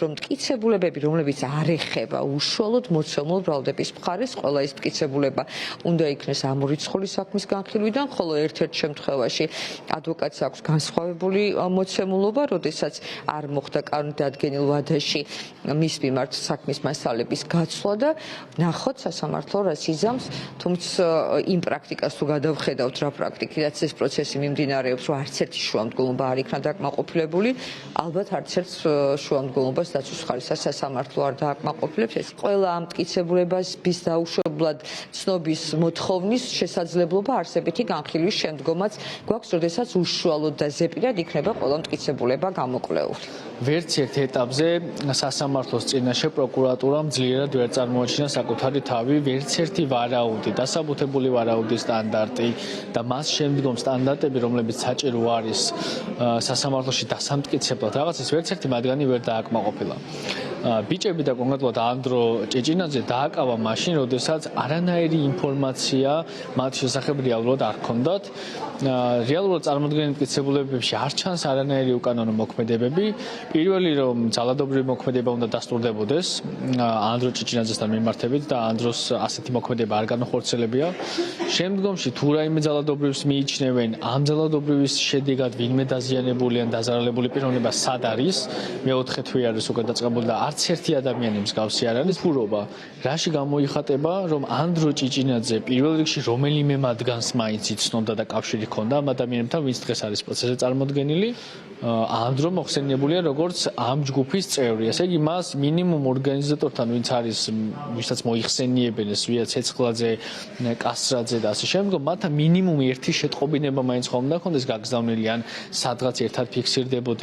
რომ მტკიცებულებები, რომლებიც არ ეხება უშუალოდ მოცემულ ბრალდების მხარეს, ყველა ის მტკიცებულება უნდა იქნეს ამ რიცხული საქმის განხილვიდან, ხოლო ერთ-ერთ შემთხვევაში ადვოკატს აქვს განსხვავებული მოცემულობა, როდესაც არ მოხდა კანონდადგენილ ვადაში მის მიმართ საქმის მასალების გაცვლა და ნახოთ სასამართლო რას იზამს, თუმცა იმ პრაქტიკას თუ გადავხედავთ რა პრაქტიკიდაც ეს პროცესი მიმდინარეობს, რომ არც ერთი შუამდგომობა არ იქნა დაკმაყოფილებული, ალბათ არც ერთ შუამდგომობას დაცვის ხარისხის სასამართლო არ დააკმაყოფილებს. ეს ყველა ამ მტკიცებულებას bis დაუშვებლად ცნობის მოთხოვნის შესაძლებლობა არსებითი განხილვის შემდგომაც გვაქვს, როდესაც უშუალოდ და ზეპირად იქნება ყველა მტკიცებულება გამოკვლეული. ვერც ერთ ეტაპზე სასამართლოს წინაშე პროკურატურამ ძლიერად ვერ წარმოაჩინა საკუთარი თავი, ვერც ერთი ვარაუდი, დასაბუთებული ვარაუდის სტანდარტი და მას შემდგომ სტანდარტები, რომლებიც საჭირო არის სასამართლოში დასამტკიცებლად რაღაცას, ვერც ერთი მათგანი ვერ დააკმაყოფილა. ბიჭები და კონკრეტულად ანდრო ჭეჭინაძე დააკავა მაშინ, როდესაც არანაირი ინფორმაცია მათ შესახებ რეალურად არ ჰქონდათ. რეალურად წარმოდგენილ მტკიცებულებებში არ ჩანს არანაირი უკანონო მოქმედებები. პირველი რომ ძალადობრივი მოქმედება უნდა დასტურდებოდეს ანდრო ჭეჭინაძესთან მიმართებით და ანდროს ასეთი მოქმედება არ განახორციელებია. შემდგომში თუ რაიმე ძალადობრივს მიიჩნევენ, ამ ძალადობრივის შედეგად ვინმე დაზიანებული ან დაზარალებული პიროვნება სად არის, მეოთხე თვე არის უკვე დაწყებული და არც ერთი ადამიანი მსგავსი არ არის ბურობა. რაში გამოიხატება, რომ ანდრო ჭეჭინაძე პირველ რიგში რომელიმე მათგანს მაინც იცნობდა და კავშირი ჰქონდა ამ ადამიანებთან, ვინც დღეს არის პროცესზე წარმოდგენილი, ანდრო მოხსენიებულია როგორც ამ ჯგუფის წევრი. ესე იგი, მას მინიმუმ ორგანიზატორთან, ვინც არის, ვისაც მოიხსენიებენ, ვია ცეცხლაძე, კასტრაძე და ასე შემდგომ, მათთან მინიმუმ ერთი შეტყობინება მაინც ხომ უნდა ჰქონდეს გაგზავნილი ან სადღაც ერთად ფიქსირდებოდნენ.